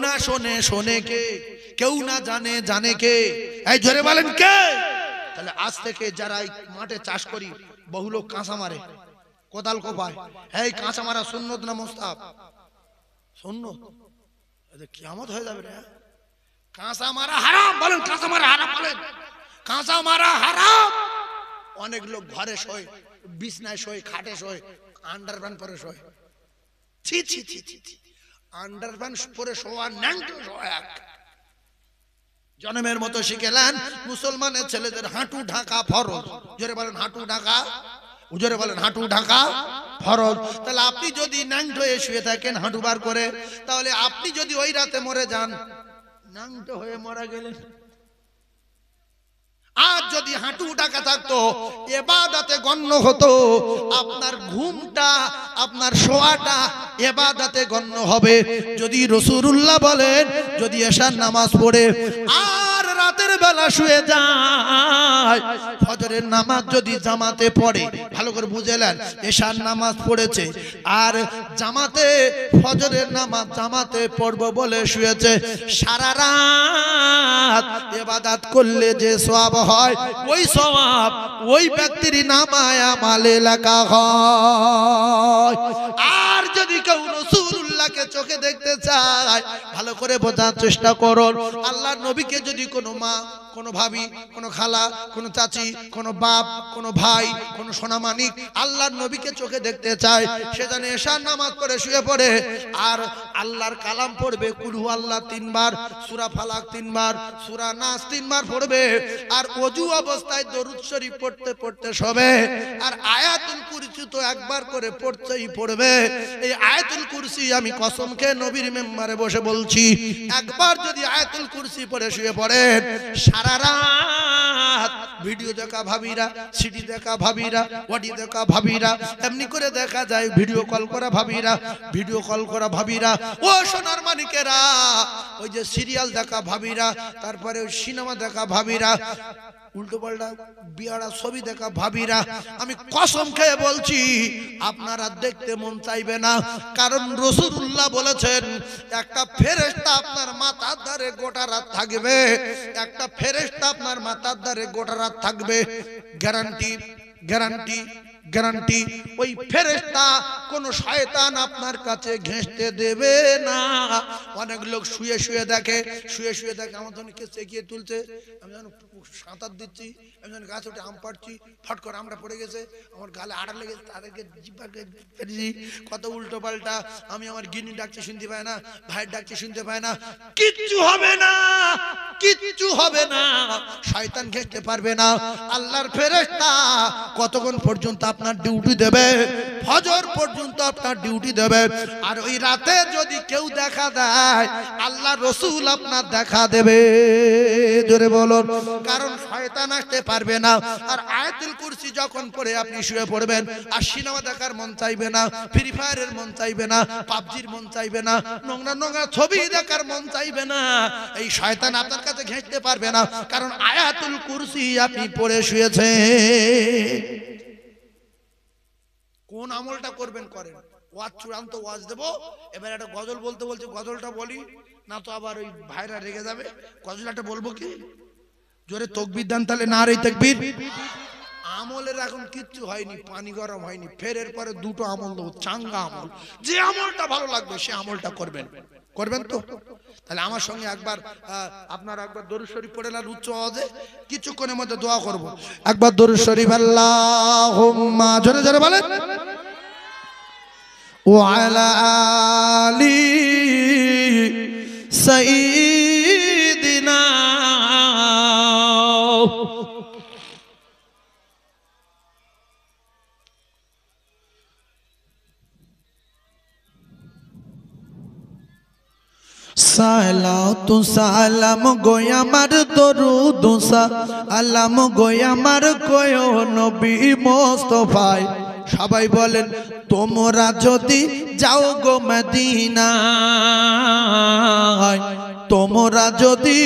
না শোনে শোনে কে, কেউ না জানে জানে কে? এই জোরে বলেন কে? তাহলে আজ থেকে যারা এই মাঠে চাষ করি, বহু লোক কাঁচা মারে, কোদাল কোপায়। এই কাঁচা মারা সুন্নত না মুস্তাহাব? সুন্নত। কিয়ামত হয়ে যাবে রে। কাঁচা মারা হারাম বলেন, কাঁচা মারা হারাম বলেন, কাঁচা মারা হারাম। অনেক লোক ঘরে শোয়, বিছনায় শোয়, খাটে শোয়, আন্ডারপ্যান্ট পরে শোয়। ছি ছি ছি ছি, আন্ডারপ্যান্ট পরে শোয়া ন্যাংটো শোয়া এক। জন্মের মতো শিখেলেন মুসলমানের ছেলেদের হাঁটু ঢাকা ফরজ। জোরে বলেন হাঁটু ঢাকা, জোরে বলেন হাঁটু ঢাকা ফরজ। তাহলে আপনি যদি ন্যাংটো হয়ে শুয়ে থাকেন হাঁটু বার করে, তাহলে আপনি যদি ওই রাতে মরে যান, ন্যাংটো হয়ে মারা গেলেন। আর যদি হাঁটু ঢাকা থাকতো, ইবাদতে গণ্য হতো। আপনার ঘুমটা, আপনার শোয়াটা ইবাদতে গণ্য হবে। যদি রাসূলুল্লাহ বলেন, যদি এশার নামাজ পড়ে আর রাতের বেলা শুয়ে যায়, ফজরের নামাজ যদি জামাতে পড়ে, ভালো করে বুঝলেন, এশার নামাজ পড়েছে আর জামাতে, ফজরের নামাজ জামাতে পড়ব বলে শুয়েছে, সারা রাত ইবাদত করলে যে সওয়াব হয়, ওই সওয়াব ওই ব্যক্তির নামায় আমলে লেখা হয়। আর যদি কেউ রাসূলুল্লাহকে চোখে দেখতে চায়, ভালো করে বোঝার চেষ্টা করুন। আল্লাহর নবীকে যদি কোনো মা, কোনো ভাবি, কোনো খালা, কোনো চাচি, কোনো বাপ, কোনো ভাই, কোনো সোনামানিক আল্লাহর নবীকে চোখে দেখতে চায়, সে যেন এশার নামাজ পড়ে শুয়ে পড়ে আর আল্লাহর কালাম পড়বে, কুল হু আল্লাহ 3 বার, সূরা ফালাক 3 বার, সূরা নাস 3 বার পড়বে, আর ওযু অবস্থায় দরুদ শরীফ পড়তে পড়তে শোবে, আর আয়াতুল কুরসি তো একবার করে পড়তেই পড়বে। এই আয়াতুল কুরসি আমি কসম খেয়ে নবীর মেম্বারে বসে বলছি, একবার যদি আয়াতুল কুরসি পড়ে শুয়ে পড়েন, সারা রাত ভিডিও দেখা ভাবিরা, সিডি দেখা ভাবিরা, ওডি দেখা ভাবিরা, এমনি করে দেখা যায় ভিডিও কল করা ভাবিরা, ভিডিও কল করা ভাবিরা, ও সোনার মানিকেরা, ওই যে সিরিয়াল দেখা ভাবিরা, তারপরে ওই সিনেমা দেখা ভাবিরা, উল্টো পাল্টা বিয়ারা ছবি দেখা ভাবিরা, আমি কসম খেয়ে বলছি আপনারা দেখতে মন চাইবে না। কারণ রাসূলুল্লাহ বলেছেন, একটা ফেরেশতা আপনার মাথার ধারে গোটা রাত থাকবে, একটা ফেরেশতা আপনার মাথার ধারে গোটা রাত থাকবে, গ্যারান্টি গ্যারান্টি গ্যারান্টি। ওই ফেরেশতা কোন শয়তান আপনার কাছে ঘেঁষতে দেবে না। অনেক লোক শুয়ে শুয়ে দেখে, শুয়ে শুয়ে দেখে আমার জন্য কে চেকিয়ে তুলছে, আমি যেন সাঁতার দিচ্ছি, আমি যেন গাছ উঠে আম পাড়ছি, ফট করে আমরা পড়ে গেছে, আমার গালে আড়া লেগেছে, তাদেরকে জিব্বাকে ফেলেছি, কত উল্টো পাল্টা। আমি আমার গিন্নি ডাকছি শুনতে পাই না, ভাইয়ের ডাকছি শুনতে পাই না। কিচ্ছু হবে না, কিচ্ছু হবে না, শয়তান ঘেঁষতে পারবে না। আল্লাহর ফেরেশতা কতক্ষণ পর্যন্ত আপনার ডিউটি দেবে? ফজর পর্যন্ত আপনার ডিউটি দেবে। আর ওই রাতে যদি কেউ দেখা দেয়, আল্লাহর রাসূল আপনার দেখা দেবে। জোরে বলুন, কারণ শয়তান আসতে পারবে না। আর আয়াতুল কুরসি যখন পড়ে আপনি শুয়ে পড়বেন, আর সিনেমা দেখার মন চাইবে না, ফ্রি ফায়ারের মন চাইবে না, পাবজির মন চাইবে না, নোংরা নোংরা ছবি দেখার মন চাইবে না। এই শয়তান আপনার কাছে ঘেঁষতে পারবে না, কারণ আয়াতুল কুরসি আপনি পড়ে শুয়েছেন। কোন আমলটা করবেন করেন। ওয়াজ চূড়ান্ত ওয়াজ দেবো, এবার একটা গজল বলতে বলছে, গজলটা বলি না তো আবার ওই ভাইরা রেগে যাবে। গজলটা বলবো কি? জোরে তাকবীর দেন তাহলে, নারে তাকবীর। আমলের এখন কিচ্ছু হয়নি, পানি গরম হয়নি, ফের এরপরে দুটো আমল দেবো, চাঙ্গা আমল। যে আমলটা ভালো লাগবে সে আমলটা করবেন, করবেন তো? তাহলে আমার সঙ্গে একবার আপনারা একবার দরুদ শরীফ পড়ে নেন উচ্চ আওয়াজে, কিছুক্ষণের মধ্যে দোয়া করব। একবার দরুদ শরীফ, আল্লাহুম্মা, জোরে জোরে বলেন, ওয়া আলা আলি সাইয়্যিদিনা। সালাতু সালাম গো আমার দরুদ সালাম গো আমার কোয় নবী মুস্তাফায়। সবাই বলেন, তোমরা যদি যাও গো মদিনায়, তোমরা যদি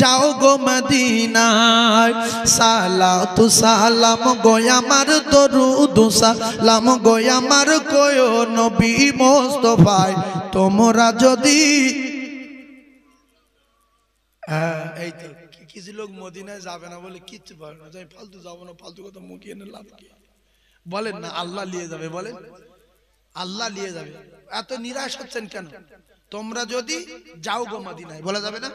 যাও গো মদিনায়, সালাতু সালাম গো আমার দরুদ সালাম গো আমার কোয় নবী মুস্তাফায়। তোমরা যদি হ্যাঁ এই তো কিছু লোক মদিনায় যাবে না বলে কিচ্ছু পারে না, যাই ফালতু যাবো না, ফালতু কথা মুখিয়ে এনে লাভ কি? বলেন না আল্লাহ নিয়ে যাবে, বলেন আল্লাহ নিয়ে যাবে। এত নিরাশ হচ্ছেন কেন? তোমরা যদি যাও গো মদিনায়, বলা যাবে না?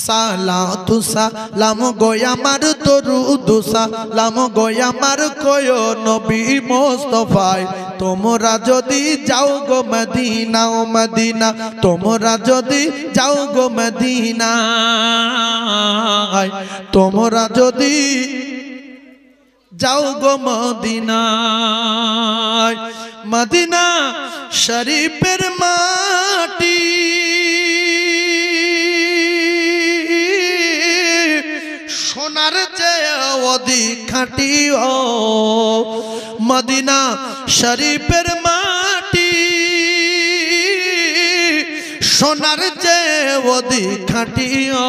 সালাতু সালাম গো আমার দরুদ সালাম গো আমার কয় নবী মুস্তাফায়, তোমরা যদি যাও গো মদিনা ও মদিনা, তোমরা যদি যাও গো মদিনায়, তোমরা যদি যাও গো মদিনায়, মদিনা শরীফের মাটি সোনার চেয়ে অধিক খাঁটি, ও মদিনা শরীফের মাটি সোনার চেয়ে অধিক খাঁটি, ও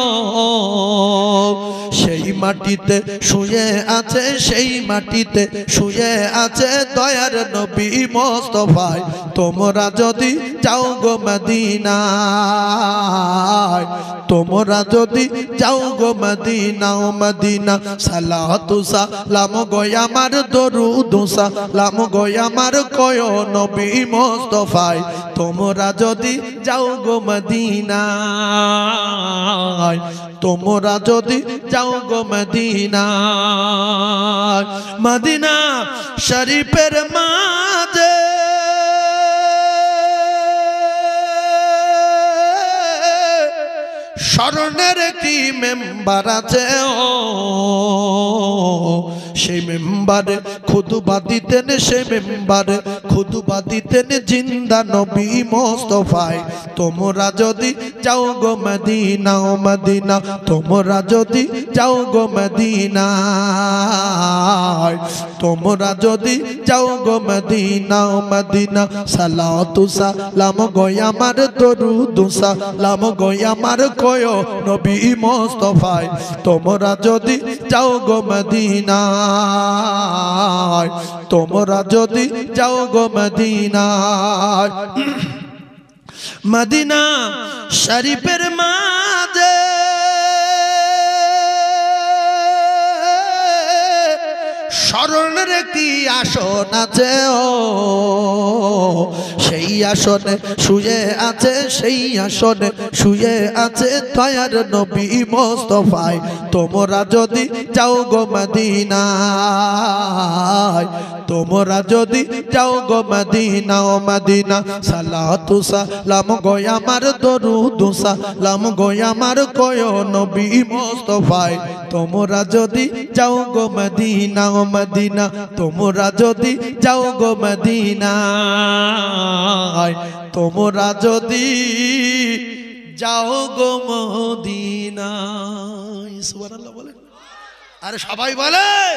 সেই মাটিতে শুয়ে আছে, সেই মাটিতে শুয়ে আছে দয়ার নবী মুস্তাফায়, তোমরা যদি যাও গো মদিনায়, তোমরা যদি যাও গো মদিনা ও মদিনা, সালাতু সালাম গো আমার দরুদ সালাম গো আমার কয় নবী মুস্তাফায়, তোমরা যদি যাও গো মদিনায়, তোমরা যদি যাও গো মদিনায়, মদিনা শরীফের মাঝে স্মরণের একটি মেম্বার আছে, ও সেই মেম্বারে খুতবা দিতেন, সেই মেম্বারে খুতবা দিতেন জিন্দা নবী মুস্তাফায়, তোমরা যদি যাও গো মদিনা ও মদিনা, তোমরা যদি যাও গো মদিনায়, তোমরা যদি যাও গো মদিনা ও মদিনা, সালাতু সালাম গো আমার দরুদ সালাম গো আমার কয় নবী মুস্তাফায়, তোমরা যদি যাও গো মদিনায়, তোমরা যদি যাও গো মদিনায়, মদিনা শরীফের মাঝে স্মরণের একটি আসন আছে, ও সেই আসনে শুয়ে আছে, সেই আসনে শুয়ে আছে দয়ার নবী মুস্তাফায়, তোমরা যদি যাও গো মদিনায়, তোমরা যদি যাও গো মদিনা ও মদিনা, সালাতু সালাম গো আমার দরুদ সালাম গো আমার কয় নবী মুস্তাফায়, তোমরা যদি যাও গো মদিনা ও মদিনা, তোমরা যদি যাও গো মদিনায়, তোমরা যদি যাও গো মদিনায়, সুবহানাল্লাহ বলেন। আরে সবাই বলেন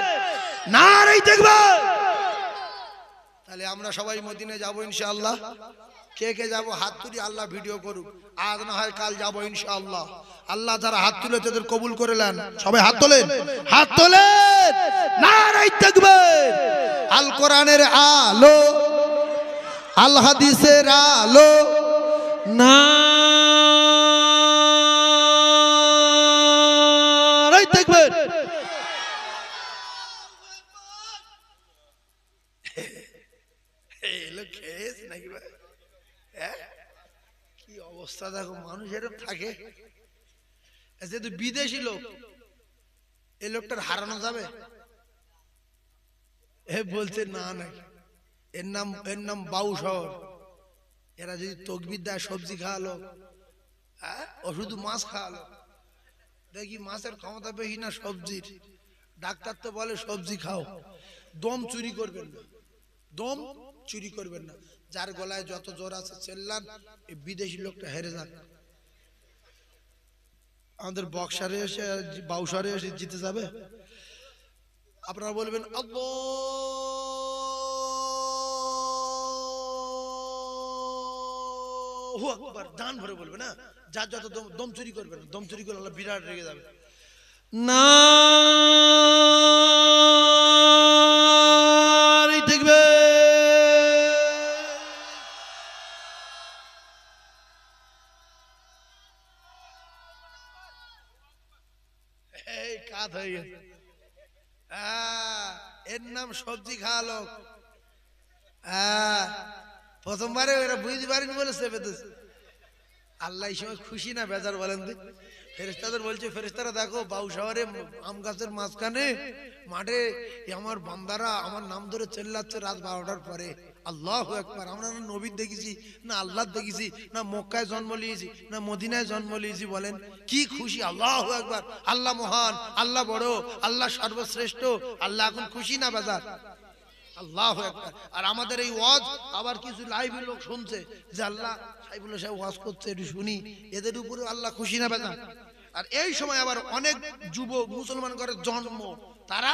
নারে তাকবীর। তাহলে আমরা সবাই মদিনায় যাব ইনশাআল্লাহ। কে কে যাব হাত তুলি, আল্লাহ ভিডিও করুক, আজ না হয় কাল যাব ইনশাআল্লাহ। আল্লাহ যারা হাত তুলে তাদের কবুল করে নেন, সবাই হাত তোলেন, হাত তোলেন, নারে তাকবীর। আল কোরআনের আলো, আল হাদিসের আলো, নারে তাকবীর। কি অবস্থা দেখো, মানুষ এরকম থাকে। যেহেতু বিদেশি লোক, এই লোকটার হারানো যাবে? বলছে না নাকি, এর নাম বাউশহর। এরা যদি তকবির দেয় সবজি খাওয়ালো, ও শুধু মাছ খাওয়ালো, দেখি মাছের ক্ষমতা বেশি না সবজির। ডাক্তার তো বলে সবজি খাও, দম চুরি করবেন না, দম চুরি করবেন না। যার গলায় যত জোর আছে চেল্লান, এই বিদেশি লোকটা হেরে যাক। আমাদের বক্সারে এসে বাউশহরে এসে জিতে যাবে। আপনারা বলবেন আল্লাহু আকবার, দান ভরে বলবে না। যার যত দম চুরি করবে না, দম চুরি করলে আল্লাহ বিরাট রেগে যাবে। নারে তাকবীর। রাত হয়ে গেছে। এর নাম সবজি খাওয়া লোক। প্রথমবারে ওরা বুঝতে পারেনি বলে চেপেতেছে। আল্লাহ এই সময় খুশি না বেজার বলেন? ফেরেশতাদের বলছে, ফেরেশতারা দেখো বাউ শহরে আম গাছের মাঝখানে মাঠে আমার বান্দারা আমার নাম ধরে চেল্লাচ্ছে রাত 12টার পরে। আল্লাহু আকবার। আমরা না নবী দেখেছি, না আল্লাহ দেখেছি, না মক্কায় জন্ম নিয়েছি, না মদিনায় জন্ম নিয়েছি। বলেন কি খুশি! আল্লাহু আকবার। আল্লাহ মহান, আল্লাহ বড়, আল্লাহ সর্বশ্রেষ্ঠ। আল্লাহ এখন খুশি না বেজার? আল্লাহু আকবার। আর আমাদের এই ওয়াজ আবার কিছু লাইভে লোক শুনছে যে আল্লাহ সাইফুল্লাহ সাহেব ওয়াজ করছে, একটু শুনি, এদের উপরে আল্লাহ খুশি না বেজার? আর এই সময় আবার অনেক যুবক মুসলমান ঘরে জন্ম, তারা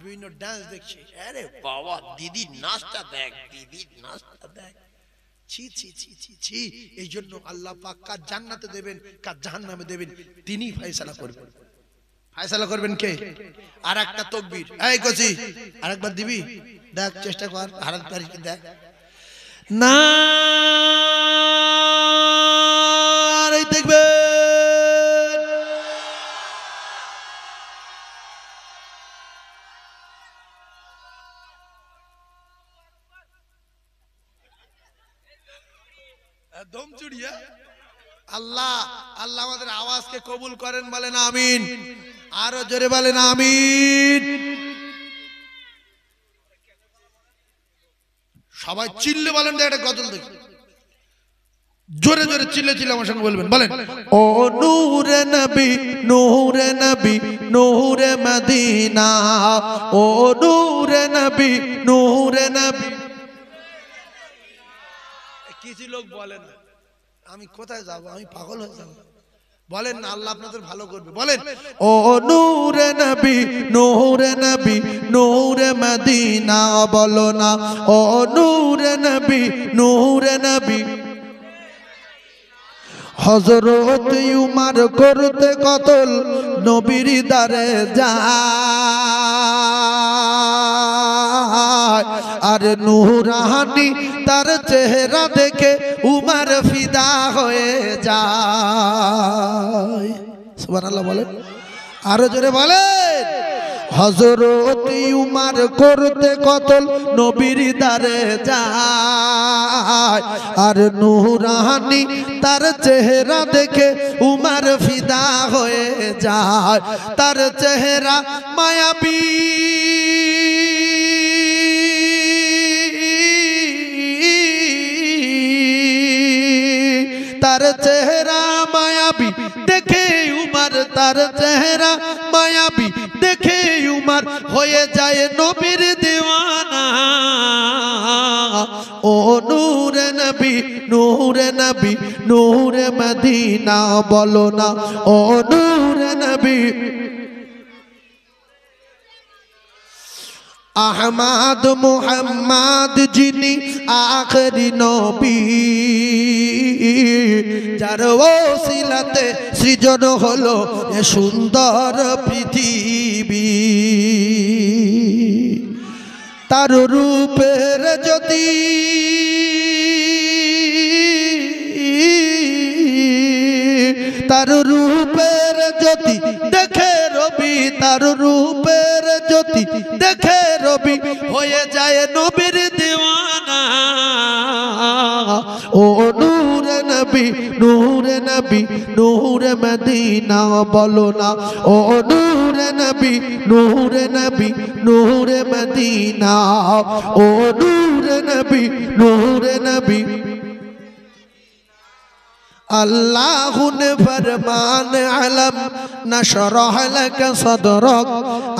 বিভিন্ন ডান্স দেখছে। আরে বাবা, দিদি নাচটা দেখ, দিদি নাচটা দেখ। ছি ছি ছি ছি ছি। এই জন্য আল্লাহ পাক কার জান্নাতে দেবেন কার জাহান্নামে দেবেন তিনি ফয়সালা করবেন। ফয়সালা করবেন কে? আর একটা তাকবীর। এই কচি আরেকবার দিবি? দেখ, চেষ্টা কর, হারাত পারিস কি? দেখ না, এই দেখবে দম চুড়িয়া। আল্লাহ আল্লাহ আমাদের আওয়াজকে কবুল করেন, বলেন আমিন। আরো জোরে বলেন আমিন। সবাই চিল্লে বলেন, একটা গজল দেখি, জোরে জোরে চিল্লে চিল্লে আমার সঙ্গে বলবেন। বলেন ও নূরে নবী, নূরে নবী, নূরে মদিনা, ও নূরে নবী, নূরে নবী। কিছু লোক বলে না আমি কোথায় যাব, আমি পাগল হয়ে যাব। বলেন না, আল্লাহ আপনাদের ভালো করবে। বলেন ও নূরে নবী, নূরে নবী, নূরে মদিনা। বলো না ও নূরে নবী, নূরে নবী। হযরত উমর করতে কতল নবীর দারে যায়, আর নূরানি তার চেহারা দেখে উমর ফিদা হয়ে যায়। সুবহানাল্লাহ বলেন, আরো জোরে বলেন। হযরত উমর করতে কতল নবীর দারে যায়, আর নূরানি তার চেহারা দেখে উমর ফিদা হয়ে যায়। তার চেহারা মায়াবী, তার চেহারা মায়াবী দেখে উমর, তার চেহারা মায়াবী দেখে উমর হয়ে যায় নবীর দিওয়ানা। ও নূরে নবী, নূরে নবী, নূরে মদিনা। বলো না ও নূরে নবী। আহমদ মুহাম্মদ যিনি আখরি নবী, যার ওসিলাতে সৃজন হলো এ সুন্দর পৃথিবী। তার রূপের জ্যোতি তার রূপের জ্যোতি দেখে রবি, তার রূপের জ্যোতি দেখে রবি হয়ে যায় নবীর দিওয়ানা। ও নূরে নবী, নূরে নবী, নূরে মদিনা। বলো না ও নূরে নবী, নূরে নবী, নূরে মদিনা। ও নূরে নবী, নূরে নবী। अल्लाह ने फरमान अलम नशरह लक सदरक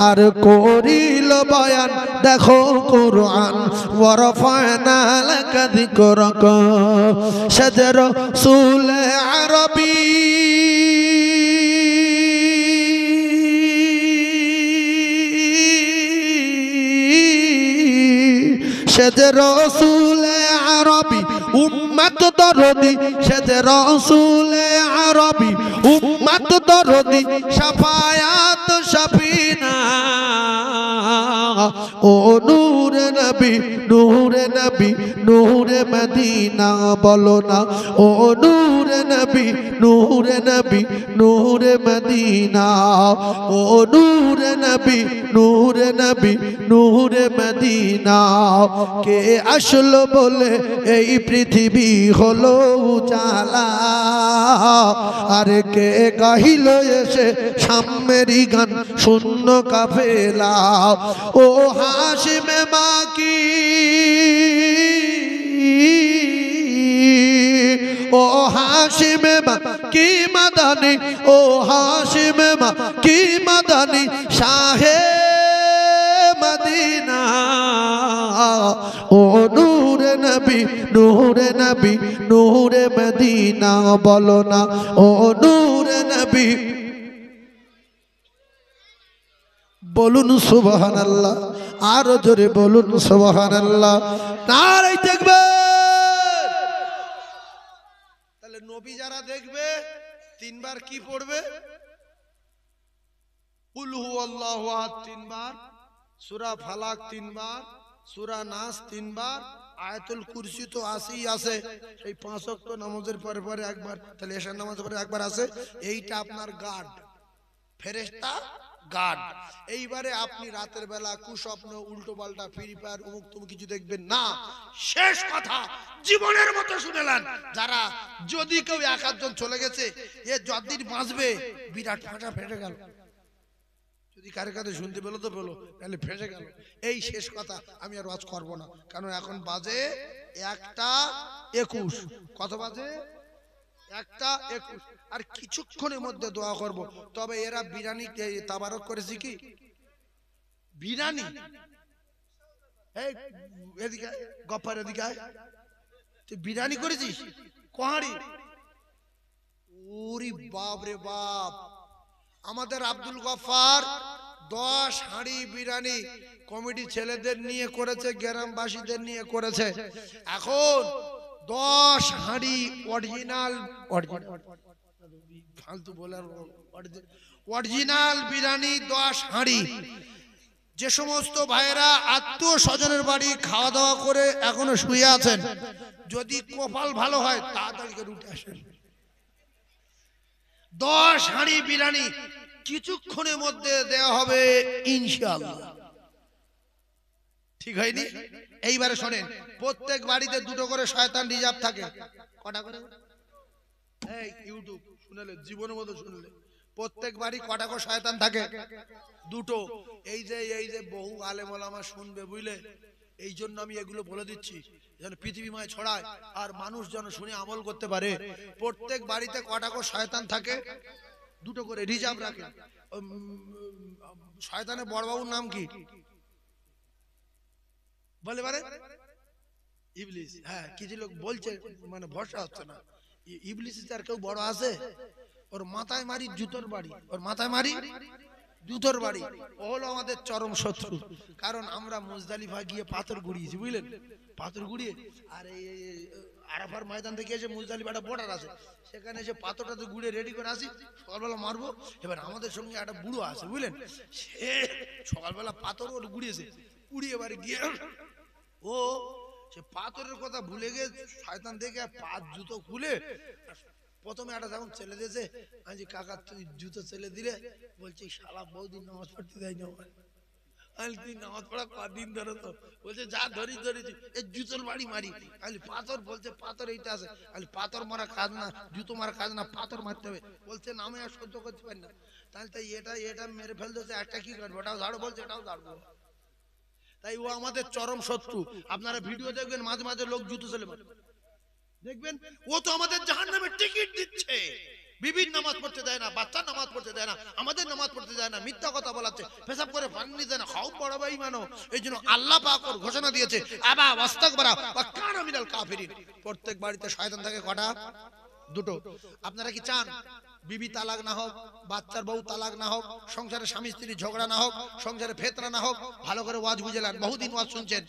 और कोरिल बयान देखो कुरान वरफअना लक जिक्रक शजर रसूल अरबी शजर रसूल अरबी उम्मत दरदी शजर रसूल अरबी उम्मत दरदी शफायात शफीना ओ नूर নবী নূরে নবী নূরে মদিনা বলো না ও নূরে নবী নূরে নবী নূরে মদিনা ও নূরে নবী নূরে নবী নূরে মদিনা কে আসলো বলে এই পৃথিবী হলো উজালা আরে কে গাহিল এসে সাম্যেরি গান শূন্য কাফেলা ও হাশিমে মাকি ও হাশিমে মাকি মাদানী ও হাশিমে মাকি মাদানী শাহে মদিনা ও নূরে নবী নূরে নবী নূরে মদিনা বলো না ও নূরে নবী বলুন সুবহানাল্লাহ আরো জোরে বলুন সুবহানাল্লাহ নারে তাকবীর তাহলে নবী যারা দেখবে তিনবার কি পড়বে কুল হুয়াল্লাহু আহাদ তিনবার সূরা ফালাক তিনবার সূরা নাস তিনবার আয়াতুল কুরসি তো আসেই আছে সেই পাঁচ ওয়াক্ত নামাজের পরে পরে একবার তাহলে এশার নামাজের পরে একবার আছে এইটা আপনার গার্ড ফেরেশতা গার্ড এইবারে আপনি রাতের বেলা কুস্বপ্ন উল্টো পাল্টা ফ্রি ফায়ার অমুক তুমি কিছু দেখবেন না শেষ কথা জীবনের মতো শুনেলেন যারা যদি কেউ এক আধজন চলে গেছে এ যতদিন বাঁচবে বিরাট ফাটা ফেটে গেল যদি কারে কারে শুনতে পেলো তো পেলো তাহলে ফেসে গেল এই শেষ কথা আমি আর ওয়াজ করবো না কারণ এখন বাজে 1:21 কত বাজে 1:21 আর কিছুক্ষণের মধ্যে দোয়া করব তবে এরা বিরিয়ানি তাবারক করেছে কি বিরিয়ানি এই এদিকে গফার এদিকে তুই বিরিয়ানি করেছিস কোহাড়ি ওরে বাপ রে বাপ আমাদের আব্দুল গফার 10 হাঁড়ি বিরিয়ানি কমিটি ছেলেদের নিয়ে করেছে গ্রামবাসীদের নিয়ে করেছে এখন 10 হাঁড়ি অরিজিনাল ফালতু বলার অরিজিনাল বিরিয়ানি 10 হাঁড়ি যে সমস্ত ভাইয়েরা আত্মীয় স্বজনের বাড়ি খাওয়া দাওয়া করে এখনো শুয়ে আছেন যদি কপাল ভালো হয় তাড়াতাড়ি করে উঠে আসেন 10 হাঁড়ি বিরিয়ানি কিছুক্ষণের মধ্যে দেওয়া হবে ইনশাআল্লাহ ঠিক হয়নি এইবারে শোনেন প্রত্যেক বাড়িতে দুটো করে শয়তান রিজার্ভ থাকে কটা করে এই ইউটিউব শুনলে জীবনের মতো শুনলে প্রত্যেক বাড়ি কটা করে শয়তান থাকে দুটো এই যে বহু আলেম ওলামা শুনবে বুঝলে এই জন্য আমি এগুলো বলে দিচ্ছি যেন পৃথিবীময় ছড়ায় আর মানুষ যেন শুনে আমল করতে পারে প্রত্যেক বাড়িতে কটা করে শয়তান থাকে দুটো করে রিজার্ভ রাখে শয়তানের বড় বাবুর নাম কি বলে পারে ইবলিস হ্যাঁ কিছু লোক বলছে মানে ভরসা হচ্ছে না ইবলিস আর কেউ বড় আছে ওর মাথায় মারি জুতোর বাড়ি ওর মাথায় মারি জুতোর বাড়ি ও হলো আমাদের চরম শত্রু কারণ আমরা মুজদালিফা গিয়ে পাথর গুড়িয়েছি বুঝলেন পাথর গুড়িয়ে আর এই আরাফার ময়দান থেকে এসে মুজদালিফা একটা বর্ডার আছে সেখানে এসে পাথরটা তো গুড়িয়ে রেডি করে আসি সকালবেলা মারবো এবার আমাদের সঙ্গে একটা বুড়ো আছে বুঝলেন সে সকালবেলা পাথর ওর গুড়িয়েছে গুড়িয়ে এবারে গিয়ে ও সে পাথরের কথা ভুলে গিয়ে শয়তান থেকে পা জুতো খুলে প্রথমে একটা যখন ছেলে দিয়েছে আমি কাকা তুই জুতো ছেলে দিলে বলছি শালা বহুদিন নামাজ পড়তে দেয় না আমি তুই নামাজ পড়া কদিন ধরে তো বলছে যা ধরেছি এই জুতোর বাড়ি মারি আমি পাথর বলছে পাথর এইটা আছে আমি পাথর মারা কাজ না জুতো মারা কাজ না পাথর মারতে হবে বলছে না আমি আর সহ্য করতে পারি না তাহলে তাই এটা মেরে ফেলতেছে একটা কি করবো এটাও ঝাড়ো বলছে এটাও ঝাড়বো তাই ও আমাদের চরম শত্রু আপনারা ভিডিও দেখবেন মাঝে মাঝে লোক জুতো ছেলে মারে দেখবেন ও তো আমাদের জাহান্নামের টিকিট দিচ্ছে বিবির নামাজ পড়তে দেয় না বাচ্চার নামাজ পড়তে দেয় না আমাদের নামাজ পড়তে দেয় না মিথ্যা কথা বলাচ্ছে পেশাব করে পানি দেয় না খাও বড় ভাই মানো এই জন্য আল্লাহ পাক ওর ঘোষণা দিয়েছে আবা ওয়াস্তাগফারা ওয়া কানা মিনাল কাফিরিন প্রত্যেক বাড়িতে শয়তান থাকে কটা দুটো আপনারা কি চান বিবি তালাক না হোক বাচ্চার বউ তালাক না হোক সংসারে স্বামী স্ত্রী ঝগড়া না হোক সংসারে ফেতনা না হোক ভালো করে ওয়াজ বুঝেলেন বহুদিন ওয়াজ শুনছেন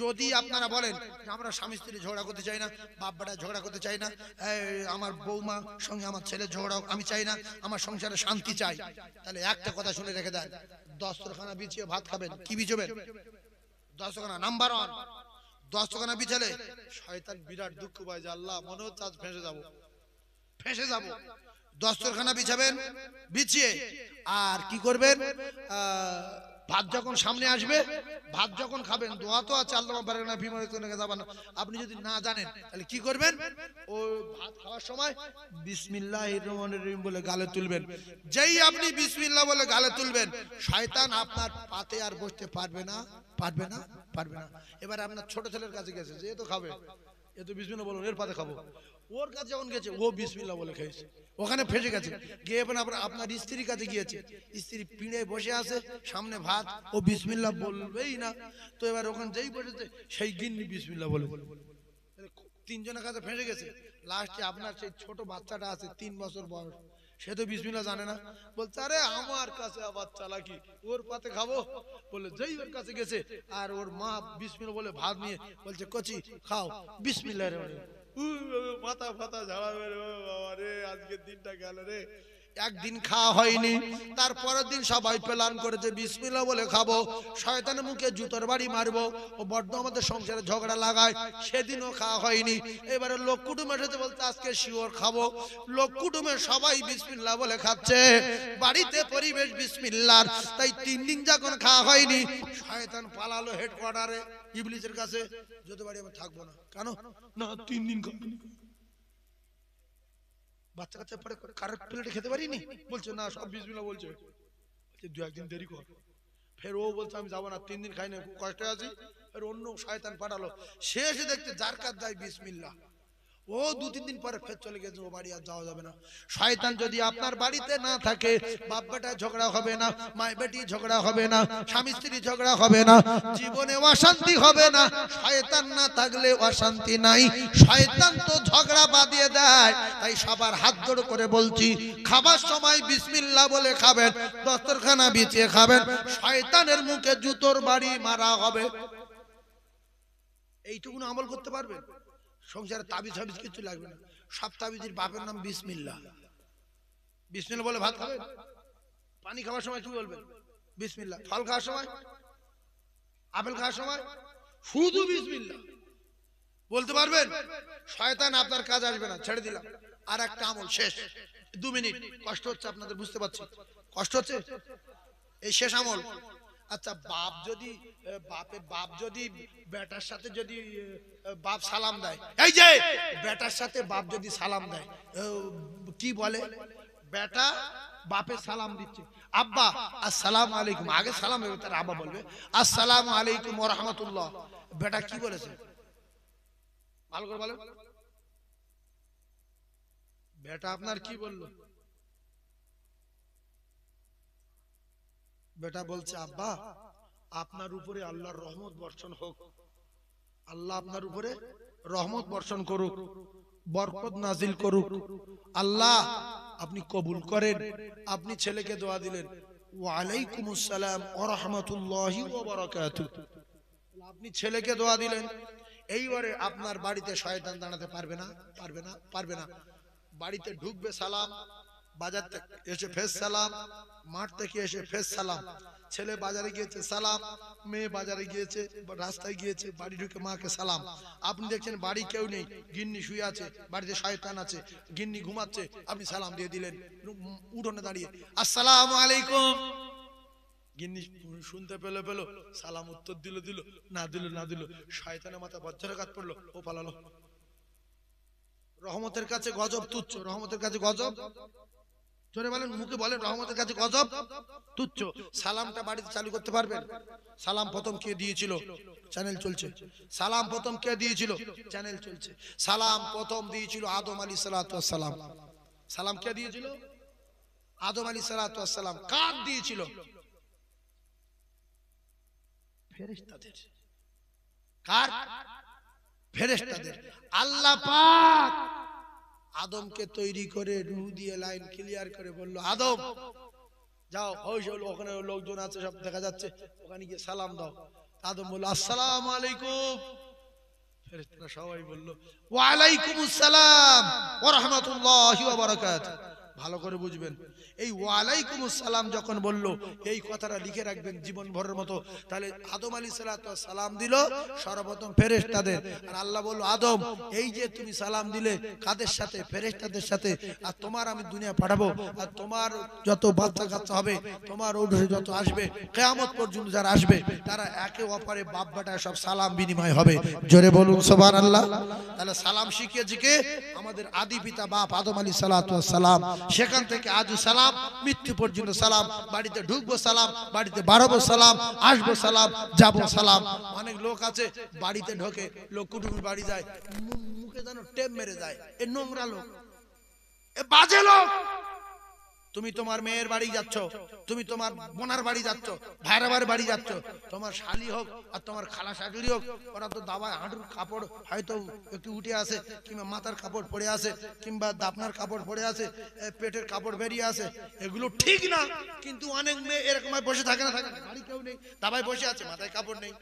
যদি আপনারা বলেন আমরা স্বামী স্ত্রী ঝগড়া করতে চাই না বাপ বেটা ঝগড়া করতে চাই না আমার বৌমা সঙ্গে আমার ছেলে ঝগড়া আমি চাই না আমার সংসারে শান্তি চাই তাহলে একটা কথা শুনে রেখে দেন দস্তরখানা বিছিয়ে ভাত খাবেন কি বিছবেন 10 নাম্বার 1 10 বিছালে শয়তান বিরাট দুঃখ পায় যে আল্লাহ মনে হচ্ছে আজ ফেঁসে যাব 10 বিছাবেন, বিছিয়ে আর কি করবেন, ভাত যখন সামনে আসবে, ভাত যখন খাবেন, দোয়া তো আছে আল্লাহ বারাক না ফিমা রিজকিহি যাবান, আপনি যদি না জানেন তাহলে কি করবেন, ওই ভাত খাওয়ার সময় বিসমিল্লাহির রহমানির রহিম বলে গালে তুলবেন। যেই আপনি বিসমিল্লাহ বলে গালে তুলবেন, শয়তান আপনার পাতে আর বসতে পারবে না। এবার আপনার ছোট ছেলের কাছে গেছে, যে এ তো খাবে, এ তো বিসমিল্লাহ বলুন, এর পাতে খাবো। ওর কাছে যখন গেছে, ও বিসমিল্লাহ বলে খেয়েছে, ওখানে ফেসে গেছে। গিয়ে আপনার স্ত্রীর কাছে গিয়েছে, স্ত্রী পিঁড়ে বসে আছে, সামনে ভাত, ও বিসমিল্লাহ বলবেই না। তো এবার ওখানে যেই বসেছে, সেই গিন্নি বিসমিল্লাহ বলে, 3 জনের কাছে ফেসে গেছে। লাস্টে আপনার সেই ছোট বাচ্চাটা আছে 3 বছর বয়স, সে তো বিসমিল্লাহ জানে না, বলছে আরে আমার কাছে আবার চালাকি, ওর পাতে খাবো বলে যেই ওর কাছে গেছে, আর ওর মা বিসমিল্লাহ বলে ভাত নিয়ে বলছে কচি খাও বিসমিল্লাহ রে, মাথা ফাতা ঝাড়াবে রে বাবা রে, আজকের দিনটা গেল রে। একদিন খাওয়া হয়নি, তারপরের দিন সবাই প্ল্যান করেছে বিসমিল্লাহ বলে খাবো, শয়তানের মুখে জুতোর বাড়ি মারবো, ও বড্ড আমাদের সংসারে ঝগড়া লাগায়, সেদিনও খাওয়া হয়নি। এবারে লোক কুটুম এসেছে, বলতে আজকে শিওর খাবো। লোক কুটুমে সবাই বিসমিল্লাহ বলে খাচ্ছে, বাড়িতে পরিবেশ বিসমিল্লাহর, তাই 3 দিন যখন খাওয়া হয়নি, শয়তান পালালো হেডকোয়ার্টারে ইবলিসের কাছে, যদি বাড়ি আমি থাকবো না। কেন না 3 দিন বাচ্চা কাচ্চা পরে কারোর প্লেটে খেতে পারিনি, বলছে না সব বিসমিল্লাহ বলছে, 2-1 দিন দেরি কর। ফের ও বলছে আমি যাবো না, 3 দিন খাই না, খুব কষ্টে আছি। ফের অন্য শয়তান পাঠালো, সে এসে দেখতে যার কাছে যায় বিসমিল্লাহ, ও 2-3 দিন পরে ফের চলে গেছে, ও বাড়ি আর যাওয়া যাবে না। শয়তান যদি আপনার বাড়িতে না থাকে, বাপ বেটা ঝগড়া হবে না, মা বেটি ঝগড়া হবে না, স্বামী স্ত্রী ঝগড়া হবে না, জীবনে অশান্তি হবে না। শয়তান না থাকলে অশান্তি নাই, শয়তান তো ঝগড়া বাঁধিয়ে দেয়। তাই সবার হাত জোড় করে বলছি, খাবার সময় বিসমিল্লাহ বলে খাবেন, দস্তরখানা বিছিয়ে খাবেন, শয়তানের মুখে জুতোর বাড়ি মারা হবে। এইটুকু আমল করতে পারবেন, সংসারে তাবিজ হাবিজ কিছু লাগবে না। সব তাবিজের বাপের নাম বিসমিল্লাহ, বিসমিল্লাহ বলে ভাত খাবেন। পানি খাওয়ার সময় কি বলবেন? বিসমিল্লাহ। ফল খাওয়ার সময়, আপেল খাওয়ার সময় শুধু বিসমিল্লাহ বলতে পারবেন, শয়তান আপনার কাজ আসবে না। ছেড়ে দিলাম। আর একটা আমল শেষ, 2 মিনিট। কষ্ট হচ্ছে আপনাদের, বুঝতে পারছি কষ্ট হচ্ছে, এই শেষ আমল। আচ্ছা, বাপ যদি বেটার সাথে যদি বাপ সালাম দেয়, এই যে বেটার সাথে বাপ যদি সালাম দেয়, কি বলে? বেটা বাপে সালাম দিচ্ছে, আব্বা আসসালামু আলাইকুম, আগে সালাম হবে, তার আব্বা বলবে আসসালামু আলাইকুম ওয়া রাহমাতুল্লাহ। বেটা কি বলেছে ভালো করে বলেন, বেটা আপনার কি বললো? বেটা বলছে আব্বা আপনার উপরে আল্লাহর রহমত বর্ষণ হোক, আল্লাহ আপনার উপরে রহমত বর্ষণ করুক, বরকত নাজিল করুক, আল্লাহ আপনি কবুল করেন। আপনি ছেলেকে দোয়া দিলেন ওয়া আলাইকুমুস সালাম ওয়া রাহমাতুল্লাহি ওয়া বারাকাতুহু, আপনি ছেলেকে দোয়া দিলেন। এইবারে আপনার বাড়িতে শয়তান দাঁড়াতে পারবে না। বাড়িতে ঢুকবে সালাম, বাজার থেকে এসে ফেস সালাম, মাঠ থেকে এসে ফেস সালাম, ছেলে বাজারে গিয়েছে সালাম, মেয়ে বাজারে গিয়েছে, রাস্তায় গিয়েছে, বাড়ি ঢুকে মাকে সালাম। আপনি দেখছেন বাড়ি কেউ নেই, গিন্নি শুয়ে আছে, বাড়িতে শয়তান আছে, গিন্নি ঘুমাচ্ছে, আপনি সালাম দিয়ে দিলেন উঠোনে দাঁড়িয়ে আসসালামু আলাইকুম। গিন্নি শুনতে পেলো সালাম উত্তর দিল না দিল, শয়তানের মাথা বজ্রাঘাত পড়লো, ও পালালো। রহমতের কাছে গজব তুচ্ছ, রহমতের কাছে গজব, জোরে বলেন, মুখে বলেন, রহমতের কাছে গজব তুচ্ছ। সালামটা বাড়িতে চালু করতে পারবেন? সালাম প্রথম কে দিয়েছিল? চ্যানেল চলছে। সালাম প্রথম কে দিয়েছিল? চ্যানেল চলছে। সালাম প্রথম দিয়েছিল আদম আলাইহিস সালাতু ওয়াস সালাম। সালাম কে দিয়েছিল? আদম আলাইহিস সালাতু ওয়াস সালাম। কার দিয়েছিল? ফেরেশতাদের। কার? ফেরেশতাদের। আল্লাহ পাক আদমকে তৈরি করে রূহ দিয়ে লাইন ক্লিয়ার করে বলল, আদম যাও, ওখানে লোকজন আছে সব দেখা যাচ্ছে, ওখানে গিয়ে সালাম দাও। আদম বলল আসসালামু আলাইকুম। ফেরেশতারা সবাই বলল ওয়া আলাইকুমুস সালাম ওয়া রাহমাতুল্লাহি ওয়া বারাকাতুহু। ভালো করে বুঝবেন। এই ওয়ালাইকুমুস সালাম যখন বললো, এই কথাটা লিখে রাখবেন জীবন ভরের মতো। তাহলে আদম আলাইহিস সালাম দিল সর্বপ্রথম ফেরেশতাদের, আর আল্লাহ বলল আদম এই যে তুমি সালাম দিলে কাদের সাথে? ফেরেশতাদের সাথে। আর তোমার আমি দুনিয়া পাঠাবো, আর তোমার যত বাচ্চা কাচ্চা হবে, তোমার ঔরসে যত আসবে, কিয়ামত পর্যন্ত যারা আসবে, তারা একে অপরে বাপ বেটা সব সালাম বিনিময় হবে। জোরে বলুন সুবহানাল্লাহ। তাহলে সালাম শিখিয়েছে কে? আমাদের আদি পিতা বাপ আদম আলাইহিস সালাম। সেখান থেকে আজও সালাম, মৃত্যু পর্যন্ত সালাম। বাড়িতে ঢুকবো সালাম, বাড়িতে বাড়াবো সালাম, আসবো সালাম, যাবো সালাম। অনেক লোক আছে বাড়িতে ঢোকে, লোক কুটুমের বাড়ি যায়, মুখে যেন টেপ মেরে যায়। এ নোংরা লোক, এ বাজে লোক। তুমি তোমার মেয়ের বাড়ি যাচ্ছ, তুমি তোমার বোনার বাড়ি যাচ্ছ, ভাইরাবার বাড়ি যাচ্ছ, তোমার শালি হোক আর তোমার খালা শাশুড়ি হোক, ওরা তো দাবা হাঁটুর কাপড় হয়তো একটু উঠে আসে, কিংবা মাথার কাপড় পরে আসে, কিংবা দাপনার কাপড় পরে আসে, পেটের কাপড় বেরিয়ে আসে, এগুলো ঠিক না। কিন্তু অনেক মেয়ে এরকম বসে থাকে না, থাকে না, বাড়ি কেউ নেই, দাবায় বসে আছে, মাথায় কাপড় নেই,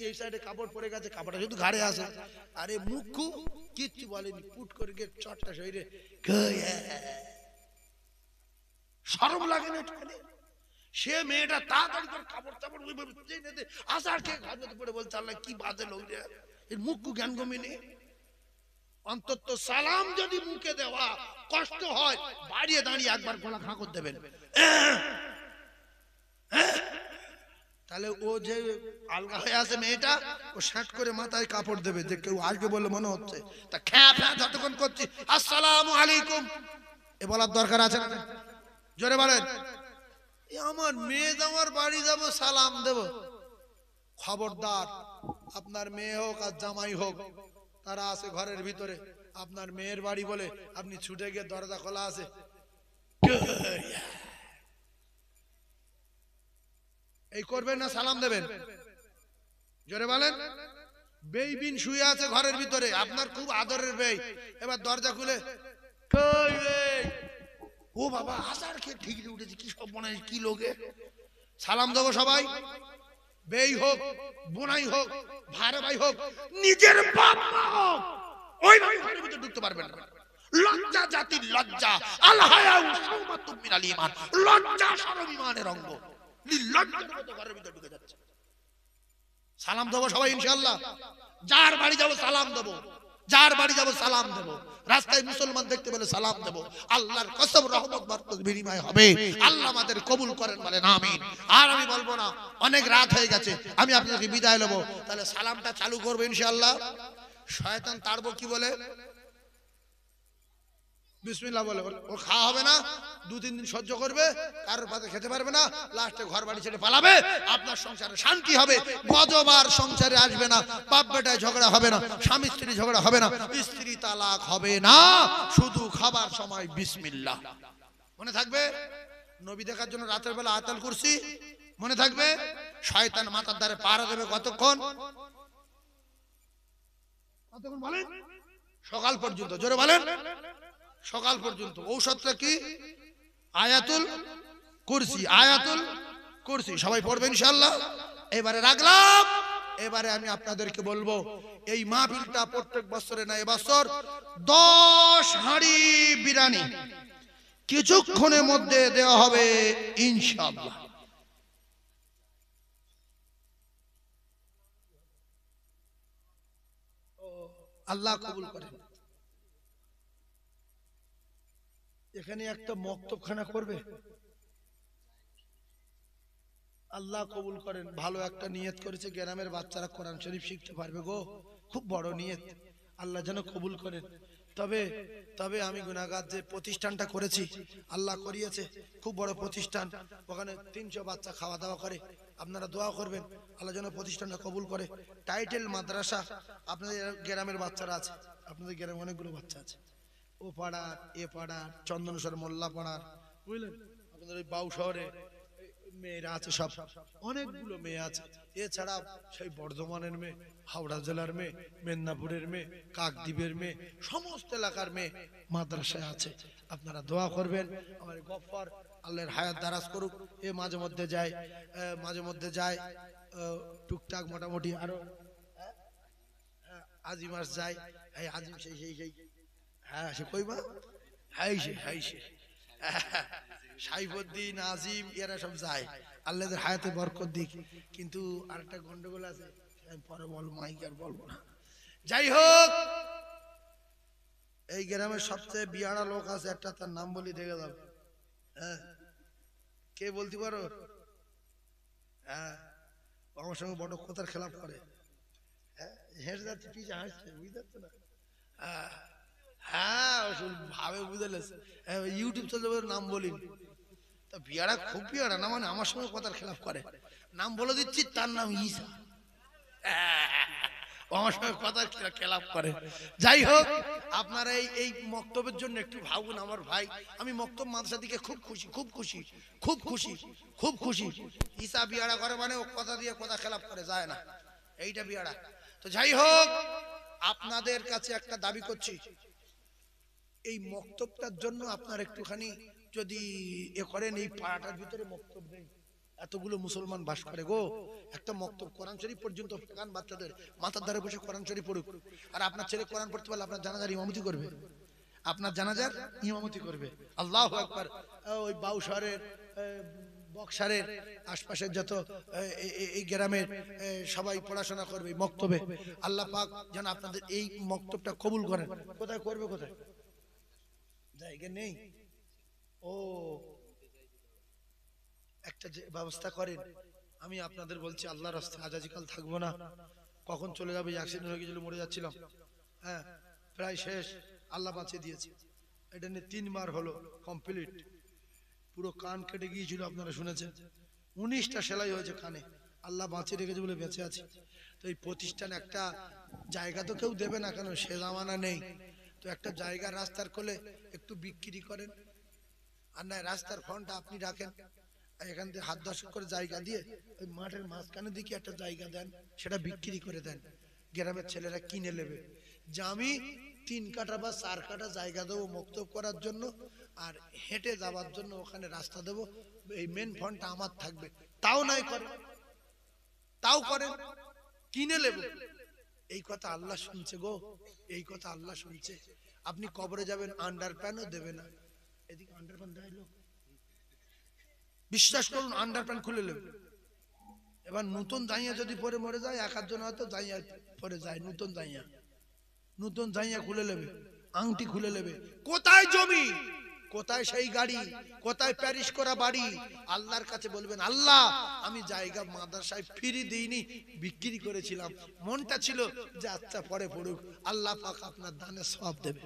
এই সাইডে কাপড় পরে গেছে, কাপড়টা শুধু ঘাড়ে আসে। আরে মুখু কিচ্ছু বলেনি, পুট করে গিয়ে চটটা শরীরে শরম লাগে না? সে মেয়েটা তাড়াতাড়ি করে কাপড় চাপড় আসার খেয়ে ঘর মধ্যে পড়ে বলছে আল্লাহ কি বাজে লোক রে, এর মুখ জ্ঞান কমেনি। অন্তত সালাম যদি মুখে দেওয়া কষ্ট হয়, বাড়িয়ে দাঁড়িয়ে একবার গলা খাঁ করে দেবেন। তাহলে ও যে আলগা হয়ে আছে মেয়েটা, ও শার্ট করে মাথায় কাপড় দেবে, যে কেউ আসবে বলে মনে হচ্ছে, তা খ্যা ফ্যা যতক্ষণ করছি আসসালামু আলাইকুম এ বলার দরকার আছে না? জোরে বলেন। আমার মেয়ে আমার বাড়ি যাব সালাম দেব, খবরদার। আপনার মেয়ে হোক আর জামাই হোক, তারা আছে ঘরের ভিতরে, আপনার মেয়ের বাড়ি বলে আপনি ছুটে গিয়ে দরজা খোলা আছে, এই করবেন না, সালাম দেবেন। জোরে বলেন। বেইবিন শুয়ে আছে ঘরের ভিতরে, আপনার খুব আদরের বেই, এবার দরজা খুলে ও বাবা আসার খেয়ে ঠিক উঠেছে, কি সব মনে কি লোকে সালাম দেবো সবাই। বেই হোক, বোনাই হোক, ভাই ভাই হোক, নিজের বাপ মা হোক, ওই ভাই ঘরের ভিতরে ঢুকতে পারবেন না। লজ্জা জাতির লজ্জা, আল হায়া শাওমাতুম মিনাল ঈমান, লজ্জা শরম ঈমানের অঙ্গ। নির্লজ্জের মতো ঘরের ভিতরে ঢুকে যাচ্ছে। সালাম দেবো সবাই ইনশাআল্লাহ। যার বাড়ি যাবো সালাম দেবো, যার বাড়ি যাবো সালাম দেবো, রাস্তায় মুসলমান দেখতে পেলে সালাম দেবো। আল্লাহর কসম রহমত বরকত বিনিময় হবে। আল্লাহ আমাদের কবুল করেন বলেন আমিন। আর আমি বলবো না, অনেক রাত হয়ে গেছে, আমি আপনাকে বিদায় নেবো। তাহলে সালামটা চালু করবো ইনশাআল্লাহ। শয়তান তাড়বো কি বলে? বিসমিল্লাহ বলে। ও খাওয়া হবে না, 2-3 দিন সহ্য করবে, কারোর পাতে খেতে পারবে না, লাস্টে ঘর বাড়ি ছেড়ে পালাবে। আপনার সংসারে শান্তি হবে, গজবার সংসারে আসবে না, বাপ বেটায় ঝগড়া হবে না, স্বামী স্ত্রী ঝগড়া হবে না, স্ত্রী তালাক হবে না। শুধু খাবার সময় বিসমিল্লাহ মনে থাকবে। নবী দেখার জন্য রাতের বেলা আয়াতুল কুরসি মনে থাকবে। শয়তান মাথার ধারে পাহারা দেবে কতক্ষণ? কতক্ষণ বলেন? সকাল পর্যন্ত। জোরে বলেন, সকাল পর্যন্ত। ঔষধটা কি? আয়াতুল কুরসি। আয়াতুল কুরসি সবাই পড়বে ইনশাআল্লাহ। এবারে রাখলাম। এবারে আমি আপনাদেরকে বলবো, এই মাহফিলটা প্রত্যেক বছরে না, এবছর 10 হাঁড়ি বিরিয়ানি কিছুক্ষণের মধ্যে দেওয়া হবে ইনশাআল্লাহ। আল্লাহ কবুল করেন। এখানে একটা মক্তবখানা করবে, আল্লাহ কবুল করেন। ভালো একটা নিয়ত করেছে, গ্রামের বাচ্চারা কোরআন শরীফ শিখতে পারবে গো, খুব বড় নিয়ত, আল্লাহ যেন কবুল করেন। তবে আমি গুনাহগার, যে প্রতিষ্ঠানটা করেছি আল্লাহ করিয়েছে, খুব বড় প্রতিষ্ঠান, ওখানে 300 বাচ্চা খাওয়া দাওয়া করে। আপনারা দোয়া করবেন আল্লাহ যেন প্রতিষ্ঠানটা কবুল করে। টাইটেল মাদ্রাসা। আপনাদের গ্রামের বাচ্চারা আছে, আপনাদের গ্রামে অনেকগুলো বাচ্চা আছে, ও পাড়ার, এ পাড়ার, চন্দনেশ্বর মোল্লা পাড়ার, বুঝলেন, আপনাদের ওই বাউ শহরে মেয়েরা আছে, সব অনেকগুলো মেয়ে আছে। এছাড়া সেই বর্ধমানের মেয়ে, হাওড়া জেলার মেয়ে, মেদিনীপুরের মেয়ে, কাকদ্বীপের মেয়ে, সমস্ত এলাকার মেয়ে মাদ্রাসায় আছে। আপনারা দোয়া করবেন আমার গফফার আল্লাহর হায়াত দারাজ করুক। এ মাঝে মধ্যে যায় টুকটাক মোটামুটি, আরো আজিমাস যায়, আজিম সেই হ্যাঁ সে কইবা, হাই সে সাইফুদ্দিন, আজিম, এরা সব যায়, আল্লাহদের হায়াতে বরকত দিক। কিন্তু আরেকটা গন্ডগোল আছে, আমি পরে বলবো, মাইক আর বলবো না। যাই হোক, এই গ্রামের সবচেয়ে বিয়াড়া লোক আছে একটা, তার নাম বলি দেখে যাবে। হ্যাঁ, কে বলতে পারো? হ্যাঁ, আমার সঙ্গে বড় কথার খেলাপ করে। হ্যাঁ, হেঁটে যাচ্ছে, পিছিয়ে হাসছে, বুঝতে পারছো না? হ্যাঁ, ভাবে বুঝলে ইউটিউব চ্যানেলের নাম বলিনি। তা বিয়ারা খুব বিয়ারা না, মানে আমার সঙ্গে কথার খেলাপ করে। নাম বলে দিচ্ছি, তার নাম ঈসা। আমার সঙ্গে কথার খেলাপ করে। যাই হোক, আপনারা এই মক্তবের জন্য একটু ভাবুন আমার ভাই। আমি মক্তব মাদ্রাসা দিকে খুব খুশি, খুব খুশি, খুব খুশি, খুব খুশি। ঈসা বিয়ারা করে মানে ও কথা দিয়ে কথা খেলাপ করে যায় না, এইটা বিয়ারা। তো যাই হোক, আপনাদের কাছে একটা দাবি করছি, এই মক্তবটার জন্য আপনার একটুখানি যদি এ করেন, এই পাড়াটার ভিতরে মক্তব নেই, এতগুলো মুসলমান বাস করে গো, একটা মক্তব কোরআন শরীফ পর্যন্ত কান বাচ্চাদের মাথার ধারে বসে কোরআন শরীফ পড়ুক। আর আপনার ছেলে কোরআন পড়তে পারলে আপনার জানাজার ইমামতি করবে, আপনার জানাজার ইমামতি করবে। আল্লাহু আকবার। ওই বাউশহরের, বক্সারের আশপাশের যত এই গ্রামের সবাই পড়াশোনা করবে মক্তবে। আল্লাহ পাক যেন আপনাদের এই মক্তবটা কবুল করেন। কোথায় করবে, কোথায় জায়গা নেই? ও, একটা ব্যবস্থা করেন। আমি আপনাদের বলছি, আল্লাহর রাস্তায় আজাজিকাল থাকবো না, কখন চলে যাবে, অ্যাক্সিডেন্ট হয়ে গেছিল, মরে যাচ্ছিলাম। হ্যাঁ, প্রায় শেষ, আল্লাহ বাঁচিয়ে দিয়েছে। এটা নিয়ে 3 বার হলো কমপ্লিট। পুরো কান কেটে গিয়েছিল, আপনারা শুনেছেন, 19টা সেলাই হয়েছে কানে, আল্লাহ বাঁচিয়ে রেখেছে বলে বেঁচে আছে। তো এই প্রতিষ্ঠান একটা জায়গা তো কেউ দেবে না, কেন সে জামানা নেই। তো একটা জায়গা রাস্তার কোলে একটু বিক্রি করেন, আর না রাস্তার ফোনটা আপনি রাখেন, এখান থেকে 7-10 করে জায়গা দিয়ে ওই মাঠের মাঝখানে দিকে একটা জায়গা দেন, সেটা বিক্রি করে দেন, গ্রামের ছেলেরা কিনে নেবে। যে আমি 3 কাঠা বা 4 কাঠা জায়গা দেবো মক্তব করার জন্য, আর হেঁটে যাওয়ার জন্য ওখানে রাস্তা দেবো, এই মেন ফোনটা আমার থাকবে। তাও নাই করে, তাও করেন, কিনে নেবে। এই কথা আল্লাহ শুনছে গো, এই কথা আল্লাহ শুনছে। আপনি কবরে যাবেন, আন্ডারপ্যান্টও দেবে না। এদিকে আন্ডারপ্যান্ট দেয় লোক, বিশ্বাস করুন, আন্ডারপ্যান্ট খুলে নেবে। এবার নতুন জাইয়া যদি পরে মরে যায়, 1-8 জন হয়তো জাইয়া পরে যায়, নতুন জাইয়া খুলে নেবে, আংটি খুলে নেবে। কোথায় জমি, কোথায় সেই গাড়ি, কোথায় প্যারিস করা বাড়ি? আল্লাহর কাছে বলবেন, আল্লাহ আমি জায়গা মাদ্রাসায় ফ্রি দিইনি, বিক্রি করেছিলাম, মনটা ছিল যে আচ্ছা পরে পড়ুক। আল্লাহ পাক আপনার দানে সওয়াব দেবে,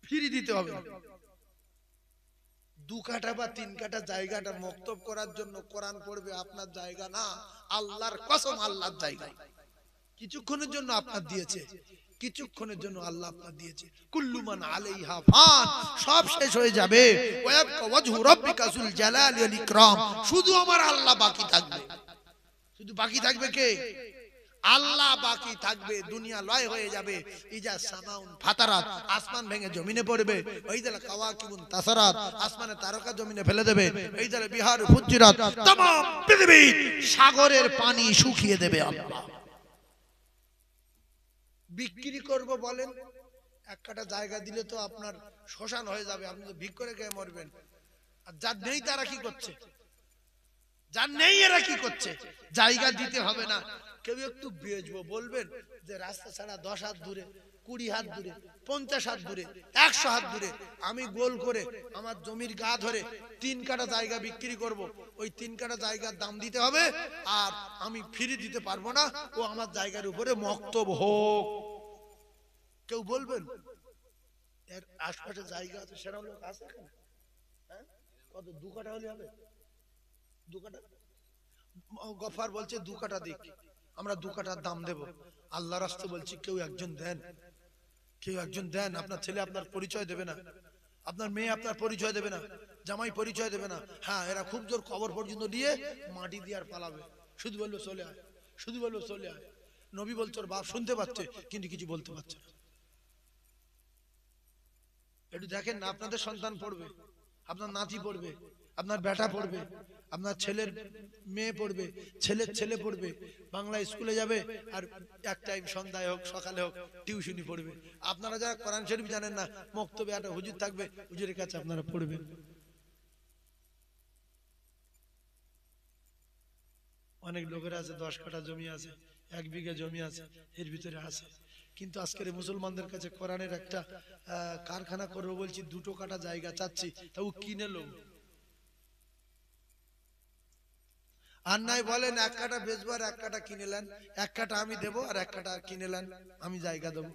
ফ্রি দিতে হবে। 2 কাঠা বা 3 কাঠা জায়গাটা মক্তব করার জন্য কোরআন পড়বে, আপনার জায়গা না, আল্লাহর কসম, আল্লাহর জায়গা। কিছুক্ষণের জন্য আপনার দিয়েছে, কিছুক্ষণের জন্য আল্লাহ আপনার দিয়েছে। কুল্লু মান আলাইহা ফান, সব শেষ হয়ে যাবে। ওয়ায়াবকা ওয়াজহু রাব্বিকা যুল জালালি ওয়াল ইকরাম, শুধু আমার আল্লাহ বাকি থাকবে। শুধু বাকি থাকবে কে? আল্লাহ বাকি থাকবে। দুনিয়া লয় হয়ে যাবে। ইজা সামাউন ফাতারাত, আসমান ভেঙে জমিনে পড়বে। ওইদাল কাওয়াকিবুন তাসারাত, আসমানে তারকা জমিনে ফেলে দেবে। ওইদাল বিহার ফুজ্জিরাত, तमाम পৃথিবী সাগরের পানি শুকিয়ে দেবে আল্লাহ। বিক্রি করব বলেন, 1 কাঠা জায়গা দিলে তো আপনার শ্মশান হয়ে যাবে, আপনি তো ভিক করে খেয়ে মরবেন। আর যার নেই তারা কি করছে? যার নেই এরা কি করছে? জায়গা দিতে হবে না, কেউ একটু বেচবো বলবেন যে রাস্তা ছাড়া 10 হাত দূরে, 20 হাত দূরে, 50 হাত দূরে, 100 হাত দূরে আমি গোল করে আমার জমির গা ধরে 3 কাঠা জায়গা বিক্রি করব। ওই 3 কাঠা জায়গার দাম দিতে হবে, আর আমি ফ্রি দিতে পারবো না, ও আমার জায়গার উপরে মক্তব হোক। কেউ বলবেন? এর আশপাশে জায়গা আছে, সেরকম লোক আছে এখানে? হ্যাঁ, কত 2 কাঠা হলে হবে? 2 কাঠা গফার বলছে 2 কাঠা দিক, আমরা 2 কাঠার দাম দেব। আল্লাহর রাস্তে বলছি, কেউ একজন দেন, কেউ একজন দেন। আপনার ছেলে আপনার পরিচয় দেবে না, আপনার মেয়ে আপনার পরিচয় দেবে না, জামাই পরিচয় দেবে না। হ্যাঁ, এরা খুব জোর কবর পর্যন্ত দিয়ে মাটি দিয়ে আর পালাবে, শুধু বললো চলে আয়, শুধু বললো চলে আয়। নবী বলছে ওর বাপ শুনতে পাচ্ছে কিন্তু কিছু বলতে পারছে না। একটু দেখেন না, আপনাদের সন্তান পড়বে, আপনার নাতি পড়বে, আপনার বেটা পড়বে, আপনার ছেলের মেয়ে পড়বে, ছেলের ছেলে পড়বে, বাংলা স্কুলে যাবে, আর এক টাইম সন্ধ্যায় হোক সকালে হোক টিউশনি পড়বে। আপনারা যারা কোরআন শরীফ জানেন না, মক্তবে একটা হুজুর থাকবে, হুজুরের কাছে আপনারা পড়বেন। অনেক লোকের আছে 10 কাঠা জমি আছে, 1 বিঘা জমি আছে, এর ভিতরে আছে। কিন্তু আজকের মুসলমানদের কাছে কোরআনের একটা কারখানা করবো বলছি, 2 কাঠা জায়গা চাচ্ছি, তাও কিনে লো। আর নাই বলেন 1 কাঠা বেচবো আর 1 কাঠা কিনে নেন, 1 কাঠা আমি দেবো আর 1 কাঠা কিনে নেন, আমি জায়গা দেবো।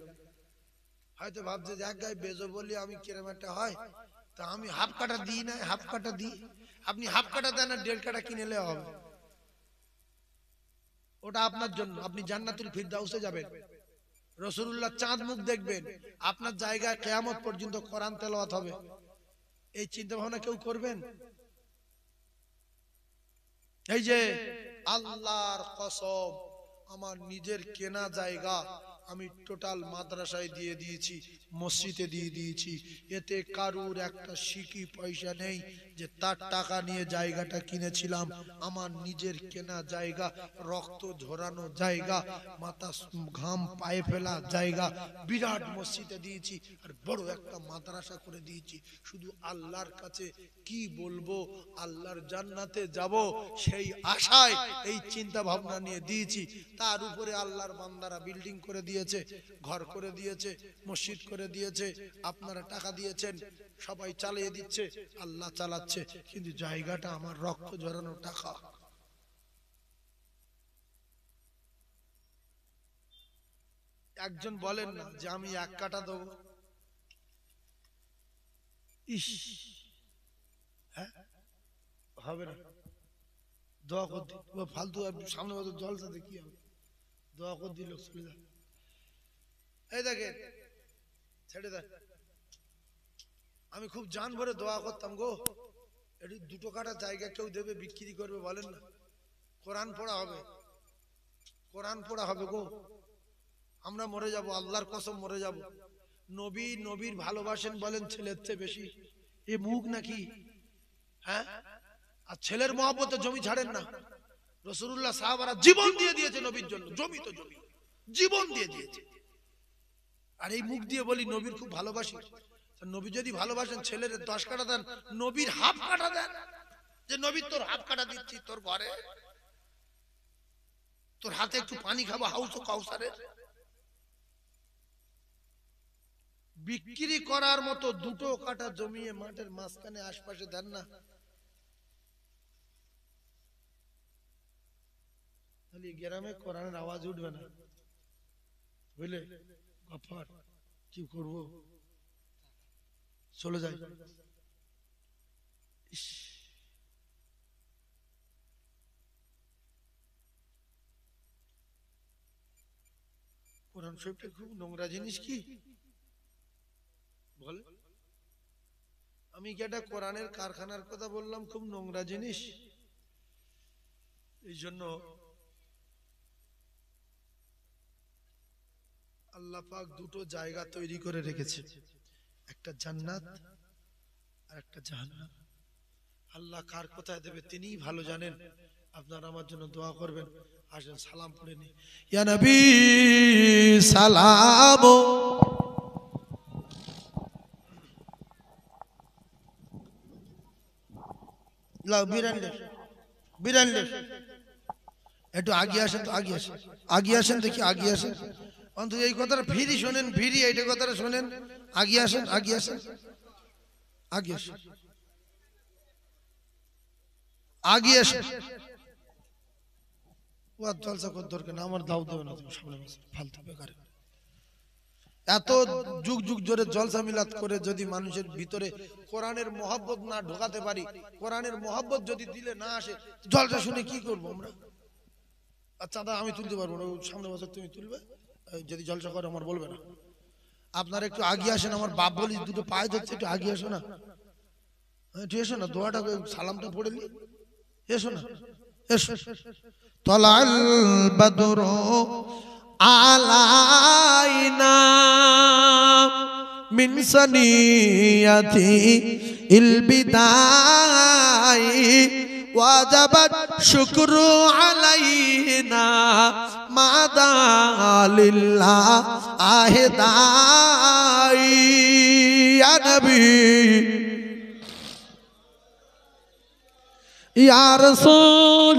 হয়তো ভাবছে যে এক গায়ে বেচবো বলি আমি কিরম একটা হয়, তা আমি হাফ কাঠা দিই না, হাফ কাঠা দিই। আপনি হাফ কাঠা দেন আর 1.5 কাঠা কিনে নেওয়া হবে, ওটা আপনার জন্য। আপনি জান্নাতুল ফিরদাউসে যাবেন, রাসূলুল্লাহ চাঁদ মুখ দেখবেন, আপনার জায়গায় কিয়ামত পর্যন্ত কোরআন তেলাওয়াত হবে। এই চিন্তা ভাবনা কেউ করবেন? এই যে আল্লাহর কসম, আমার নিজের কেনা জায়গা আমি টোটাল মাদ্রাসায় দিয়ে দিয়েছি, মসজিদে দিয়ে দিয়েছি। এতে কারুর একটা সিকি পয়সা নেই যে তার টাকা নিয়ে জায়গাটা কিনেছিলাম। আমার নিজের কেনা জায়গা, রক্ত ঝরানো জায়গা, মাথা ঘাম পায়ে ফেলা জায়গা, বিরাট মসজিদে দিয়েছি আর বড় একটা মাদ্রাসা করে দিয়েছি। শুধু আল্লাহর কাছে কি বলবো, আল্লাহর জান্নাতে যাব সেই আশায় এই চিন্তা ভাবনা নিয়ে দিয়েছি। তার উপরে আল্লাহর বান্দারা বিল্ডিং করে দিয়েছে, ঘর করে দিয়েছে, মসজিদ করে দিয়েছে, আপনারা টাকা দিয়েছেন, সবাই চালিয়ে দিচ্ছে, আল্লাহ চালাচ্ছে। কিন্তু জায়গাটা আমার রক্ত ঝরানো টাকা। একজন বলেন না যে আমি 1 কাঠা দেবো, ইস হ্যাঁ হবে না, দোয়া কর দি, ফালতু সামনে বছর জলসাতে কি হবে, দোয়া কর দিল চলে যা। এই দেখেন ছেড়ে দেন, আমি খুব জান ভরে দোয়া করতাম গো, এটি 2 কাঠা জায়গা কেউ দেবে, বিক্রি করবে বলেন না, কোরআন পড়া হবে, কোরআন পড়া হবে গো। আমরা মরে যাব, আল্লাহর কসম মরে যাব। নবী নবীর ভালোবাসেন বলেন ছেলের চেয়ে বেশি, এ মুখ নাকি? হ্যাঁ, আর ছেলের মহব্বতে জমি ছাড়েন না। রাসূলুল্লাহ সাহাবারা জীবন দিয়ে দিয়েছে নবীর জন্য, জমি তো জমি, জীবন দিয়ে দিয়েছে। আর এই মুখ দিয়ে বলি নবীর খুব ভালোবাসি। নবী যদি ভালোবাসেন ছেলের 10 কাঠা দেন, নবীর হাফ কাঠা দেন, যে নবী তোর হাফ কাঠা দিচ্ছি, তোর ঘরে তোর হাতে একটু পানি খাবো হাউস ও কাউসারের। বিক্রি করার মতো 2 কাঠা জমিয়ে মাঠের মাঝখানে আশপাশে দেন না, তাহলে গ্রামে কোরআনের আওয়াজ উঠবে না, বুঝলে? গফার কি করব, চলে যাই। কোরআন শরীফটা খুব নোংরা জিনিস কি বলে? আমি কি একটা কোরআনের কারখানার কথা বললাম? খুব নোংরা জিনিস। এই জন্য আল্লাহ পাক 2 জায়গা তৈরি করে রেখেছে, একটা জান্নাত আর একটা জাহান্নাম। আল্লাহ কার কোথায় দেবে তিনিই ভালো জানেন। আপনারা আমার জন্য দোয়া করবেন। আসেন সালাম পড়ে নি। ইয়া নবী সালাম, লাও বিরানলে বিরানলে, একটু আগে আসেন তো, আগে আসেন, আগে আসেন, দেখি আগে আসেন, অন্তত এই কথাটা ফিরি শোনেন, ফিরি এইটা কথাটা শোনেন, আগে আসেন, আগে আসেন, আগে আসেন, আগে আসেন। ও জলসা কর দরকার না, আমার দাও দেবে না তুমি, সামনে ফালতু বেকার। এত যুগ যুগ ধরে জলসা মিলাদ করে যদি মানুষের ভিতরে কোরআনের মহব্বত না ঢোকাতে পারি, কোরআনের মহব্বত যদি দিলে না আসে, জলসা শুনে কি করবো আমরা? আচ্ছা দা আমি তুলতে পারবো না, সামনে বছর তুমি তুলবে, যদি জলসা করে আমার বলবে না। আপনারা একটু আগে আসেন, আমার বাপ বলি 2 পায়ে ধরছে, একটু আগে আসো না, একটু এসো না, দোয়াটা সালামটা পড়ে নি, এসো না, এসো। তলাল বদরু আলাইনা মিন সানিয়াতি ইল বিদা ওয়াজাবাত শুকরু আলাইনা মাদা লিল্লাহ আহদাই ইয়া নবী ইয়া রাসূল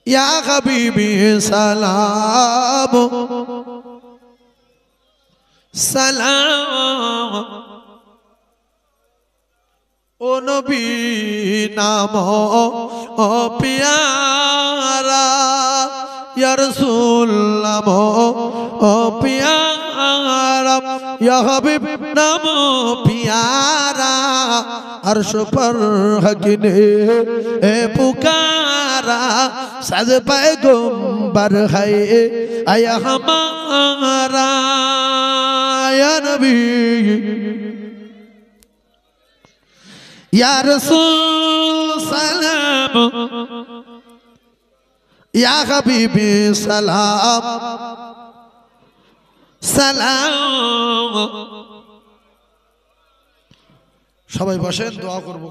ইয়া হাবিবি সালাম সালাম ও নবী নাম ও পিয়ারা ইয়া রাসূল নাম ও পিয়ারা ইয়া হাবিব নাম পিয়ারা अर्श पर हक ने पुकारा सज पैगंबर है आया हमारा या नबी या रसूल सलाम या हबीबी सलाम सलाम সবাই বসেন দোয়া করব।